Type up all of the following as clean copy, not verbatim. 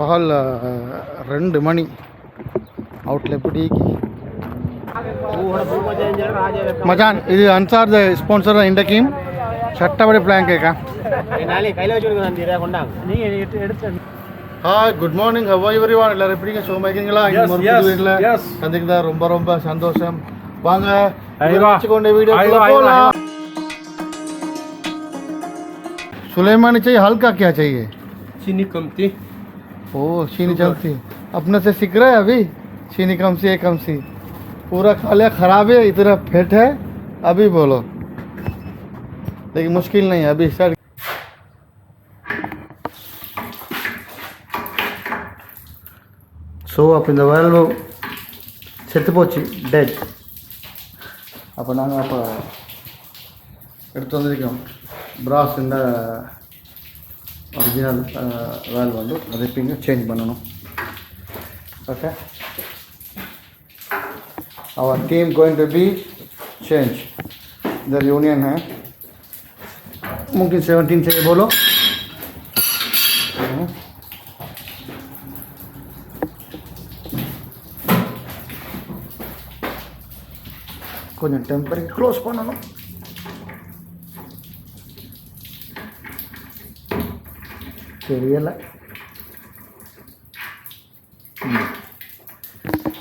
பகல் 2 மணி அவுட்ல எப்படி மச்சான் இது அன்சார் த ஸ்பான்சர் இந்த டீம் சட்டப்படி பிளான் கேட்க hi good morning have everyone எல்லாரும் எப்படிங்க சுகமா இருக்கீங்களா வீட்டில் சந்திக்கிறதா ரொம்ப ரொம்ப சந்தோஷம் வாங்க கொண்ட வீடியோ போகலாம் सुलेमानी चाहिए हल्का क्या चाहिए चीनी कमती ओ चीनी चलती अपने से सीख रहे हैं अभी चीनी कम सी पूरा खा लिया खराब है इतना फेट है अभी बोलो लेकिन मुश्किल नहीं है अभी स्टार्ट ஸோ அப்போ இந்த வேல்வு செத்து போச்சு டெட் அப்போ நாங்கள் அப்போ எடுத்து வந்திருக்கோம் பிராஸ் இந்த ஒரிஜினல் வேல்வ் வந்து அதை இப்போ சேஞ்ச் பண்ணணும் ஓகே அவர் team going to be change इधर यूनियन है मुमकिन 17 से बोलो கொஞ்சம் டெம்பரரி க்ளோஸ் பண்ணணும் தெரியலை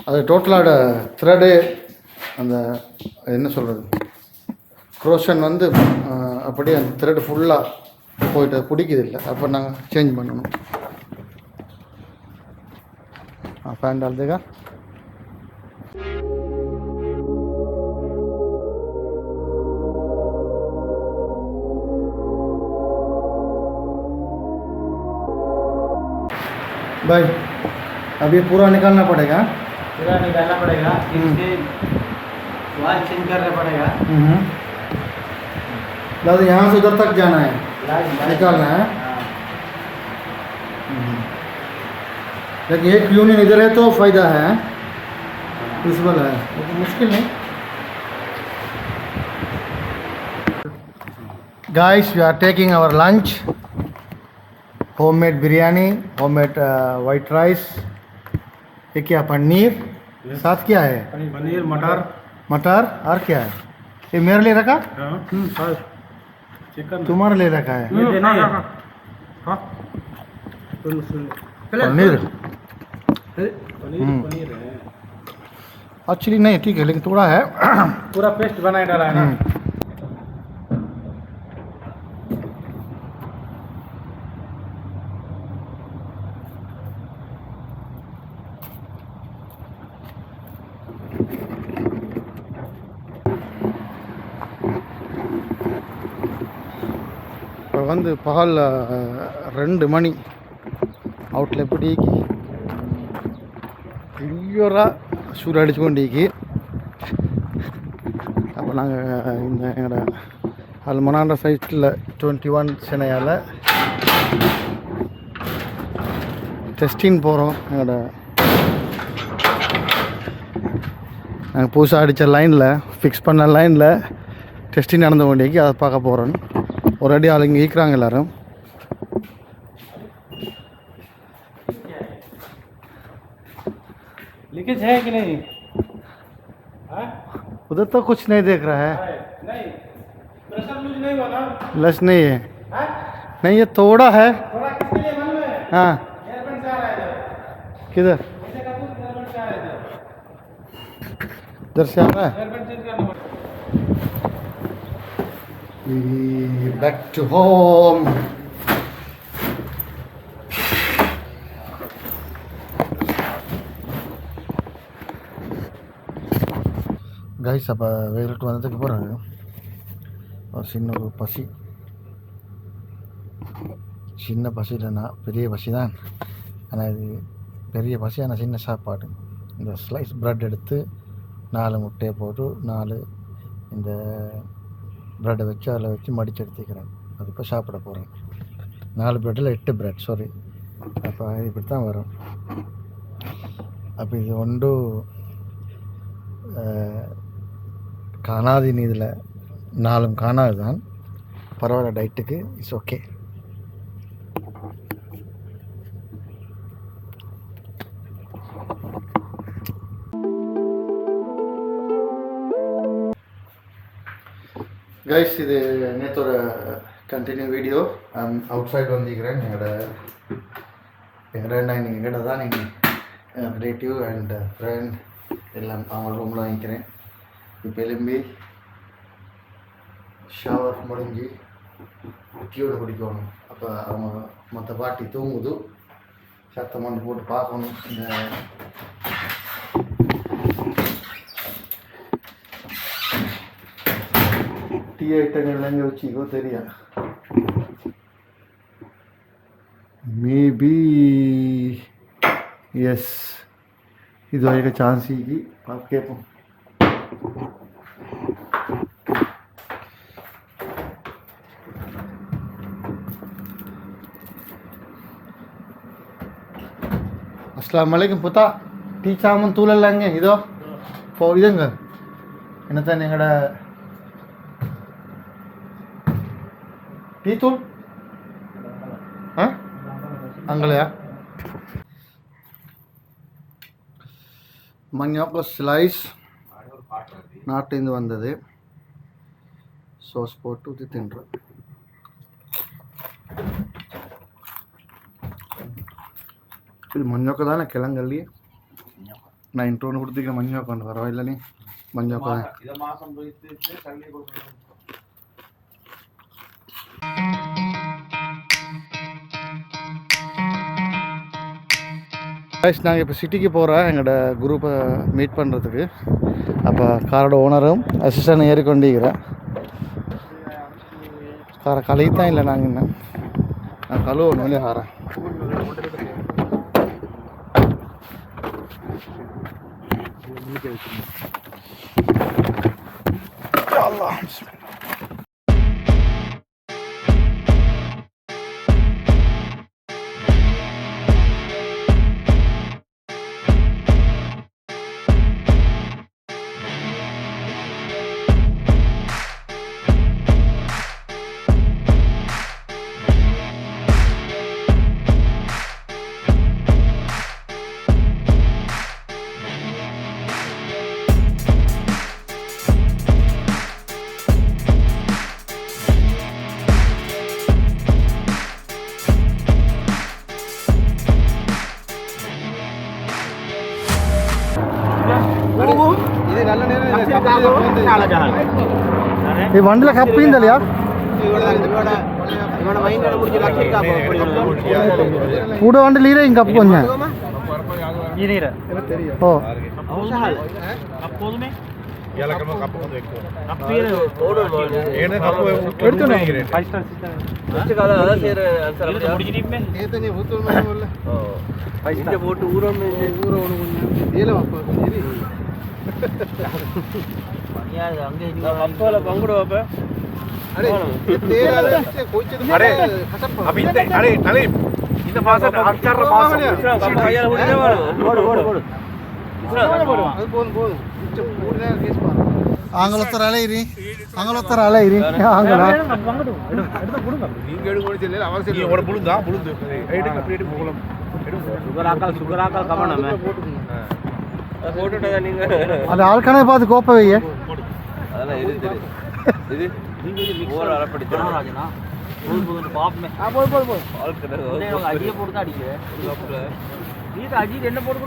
அது டோட்டலோட த்ரெடு அந்த என்ன சொல்கிறது க்ரோஷன் வந்து அப்படியே அந்த த்ரெட் ஃபுல்லாக போயிட்டு பிடிக்குது இல்லை அப்போ நாங்கள் சேஞ்ச் பண்ணணும் ஃபேன் डाल देगा भाई अब ये पूरा निकालना पड़ेगा इसके वाल चेंज करना पड़ेगा दादा यहाँ से उधर तक जाना है निकालना है लेकिन एक यूनियन इधर है तो फ़ायदा है प्रिंसिपल है लेकिन मुश्किल नहीं guys we are taking our lunch homemade biryani homemade white rice ये क्या पनीर साथ क्या है पनीर मटर और क्या है ये मेरे लिए रखा चिकन तुम्हारे लिए रखा है पनीर पनीर है एक्चुअली नहीं ठीक है लेकिन थोड़ा है पूरा पेस्ट बनाए डाला है ना வந்து பகல் 2 மணி அவுட்ல எப்படி ஐயோரா சூடு அடிச்சு கொண்டிருக்கு அப்போ நாங்கள் இந்த எங்களோட அல்மனாண்ட சைட்டில் 21 சென்னையால் டெஸ்டிங் போகிறோம் எங்களோட நாங்கள் புதுசாக அடித்த லைனில் ஃபிக்ஸ் பண்ண லைனில் டெஸ்டிங் நடந்த கொண்டிருக்கு அதை பார்க்க போகிறோம் ஒரு அடி ஆள் இங்கே ஈக்குறாங்க எல்லாரும் लीकेज है कि नहीं उधर तो कुछ नहीं देख रहा है नहीं प्रेशर लूज नहीं हुआ ना लस नहीं है नहीं ये थोड़ा है थोड़ा किसके लिए मालूम है हाँ एयरपेंट से आ रहा है किधर ऐसे का कुछ एयरपेंट से आ रहा है इधर से आ रहा है एयरपेंट चेंज करना पड़ेगा बैक टू होम கைஸ் அப்போ வெயிலிட்டு வந்ததுக்கு பிறகு ஒரு சின்ன ஒரு பசி சின்ன பசி இல்லைன்னா பெரிய பசி தான் ஆனால் இது பெரிய பசி ஆனால் சின்ன சாப்பாடு இந்த ஸ்லைஸ் ப்ரெட் எடுத்து 4 முட்டையை போட்டு 4 இந்த ப்ரெட்டை வச்சு அதில் வச்சு மடித்து எடுத்துக்கிறேன் அது இப்போ சாப்பிட போகிறேன் 4 ப்ரெட்டில் 8 ப்ரெட் சாரி அப்போ இப்படி தான் வரும் அப்போ இது ஒன்று காணாது இதில் 4 காணாது தான் பரவாயில்ல டயட்டுக்கு இட்ஸ் ஓகே கைஸ் இது நேற்றோட கண்டினியூ வீடியோ. அவுட் சைட் வந்துக்கிறேன். எங்களோட நான் எங்கிட்ட தான் நீங்கள் ரிலேட்டிவ் அண்ட் ஃப்ரெண்ட் எல்லாம் அவங்க ரூமில் வாங்கிக்கிறேன். இப்போ எலும்பி ஷவர் முடிஞ்சு டீயோட குடிக்கணும். அப்போ அவங்க மற்ற பாட்டி தூங்குது, சத்தம் பண்ணி போட்டு பார்க்கணும். இந்த டீ ஐட்டங்கள் எங்கே வச்சுக்கோ தெரியா. மேபி எஸ் இது வரைக்கும் சான்ஸிக்கு கேட்போம். அஸ்ஸலாமு அலைக்கும் புத்தா. டீ சாமன் தூள் இல்லைங்க இதோ இதுங்க என்னத்தான் எங்களோட டீ தூள் அங்களையா மஞ்சள் ஸ்லைஸ் நாட்டிலேருந்து வந்தது. சோஸ் போட்டு ஊற்றி தின்றேன். இது மஞ்சோக்க தானே கிழங்கல்லி. நான் இன்ட்ரோன்னு கொடுத்துக்கிறேன். மஞ்சோக்கான்னு பரவாயில்ல. மஞ்சோக்கா தான். நாங்கள் இப்போ சிட்டிக்கு போகிறோம் எங்களோட குரூப்பை மீட் பண்ணுறதுக்கு. அப்போ காரோட ஓனரும் அசிஸ்டன்ட் ஏறி கொண்டிருக்கிறேன். காரை கழுவித்தான் இல்லை நாங்கள் இன்னும் நான் கழுவணும் இல்லையா காரேன். ఈ వంటలో కప్పిందలియా ಕೂಡ వంటలు ఈరే ఇంక కప్పు కొంచెం ఓ ஆங்களத்தர் அலையிரி ஆங்களத்தர் அலையிரி ஆங்களா அது ஆள்கணக்கு பார்த்து கோப்ப வைய என்ன போட்டு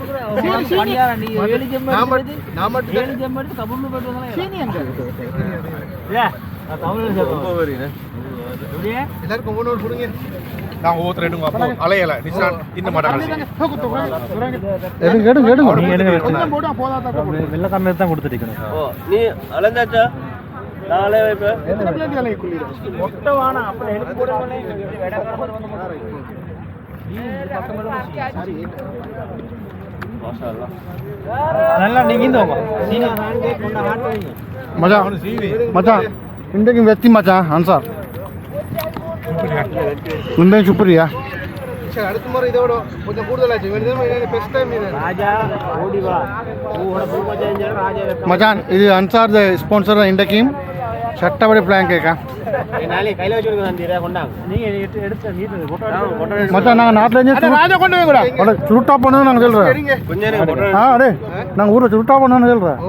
மச்சான் இன்றைக்கு வெத்தி மச்சான் அன்சார் உண்மையும் சுப்பரியா அடுத்த முறை இதோட கொஞ்சம் மச்சான் இது அன்சார் ஸ்பான்சர் இன்றைக்கும் சட்டப்படி பிளான் கேட்க மச்சான் நாங்கள் நாட்டில் சுருட்டா பண்ணு நாங்கள் சொல்கிறேன். அடே நாங்கள் ஊரில் சுருட்டா பண்ணு சொல்கிறேன்.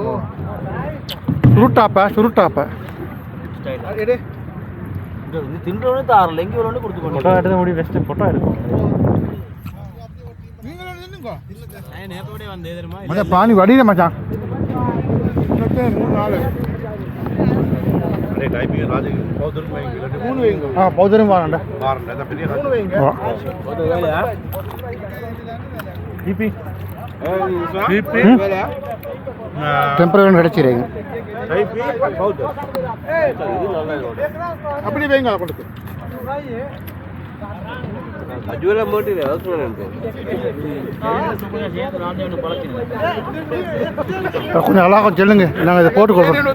சுருட்டாப்ப எடு இது தின்றவனே தாரல எங்க வரணும் கொடுத்து ஃபோட்டோ எடுத்து முடி வெஸ்ட் ஃபோட்டோ இருக்கும் நீங்களும் நின்னுங்க நான் நேத்தோட வந்தே தெரியுமா மச்சான் பானி வடியில மச்சான் 3 நாள் அடே டைப்பிங் ராஜு பௌதர் வைங்க இல்ல 3 வைங்க ஆ பௌதரும் வாரண்டா பாருங்க அந்த பெரிய 3 வைங்க ஒரு வேலையா ஜிபி பிபி வேலையா டெம்பரவரி கிடைச்சிருங்க டைப்பி பௌதர் இது நல்லா இருக்கு அப்படி வைங்க கொடுத்து அஜுவல மோட்டி அவசரம் எனக்கு கொஞ்சம் அழகாக சொல்லுங்க நாங்கள் இதை போட்டு கொடுக்குறோம்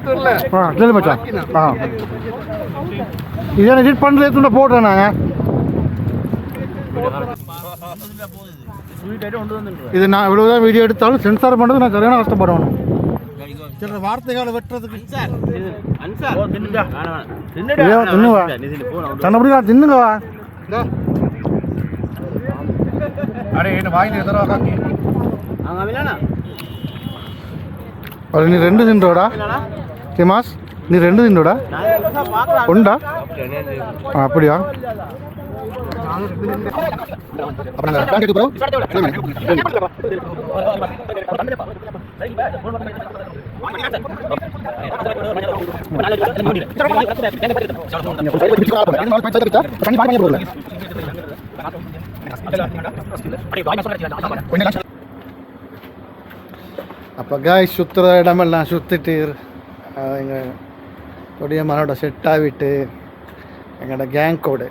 ஆ சொல்லு மச்சான் ஆ இதை எடிட் பண்ணுறது போடுறேன் நாங்கள் இது நான் இவ்வளோதான் வீடியோ எடுத்தாலும் சென்சார் பண்ணுறது நான் சரியான கஷ்டப்படுவேன் சில வார்த்தைகளை வெட்டுறதுக்கு தின்னுவா தன்னபடியா தின்னுங்கவா அடே என்ன வாயில எதரா காக்கி அது நீ 2 தின்றோடா திமாஸ் நீ 2 தின்றோடா உண்டா அப்படியா அப்ப நாங்க பிளான் கேட்டு போறோம் அப்போ காய் சுற்றுற இடமெல்லாம் சுற்றிட்டு எங்கள் கொடிய மனோட செட் ஆகிட்டு எங்களோட கேங்கோடு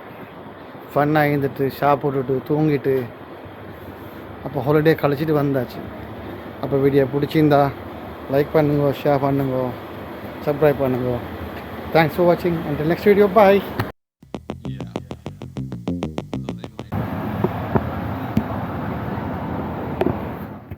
ஃபன்னாக இருந்துட்டு சாப்பிட்டுட்டு தூங்கிட்டு அப்போ ஹாலிடே கழிச்சிட்டு வந்தாச்சு. அப்போ வீடியோ பிடிச்சிருந்தா லைக் பண்ணுங்க, ஷேர் பண்ணுங்க, சப்ஸ்கிரைப் பண்ணுங்க. தேங்க்ஸ் ஃபார் வாட்சிங். அண்டில் நெக்ஸ்ட் வீடியோ, பாய்.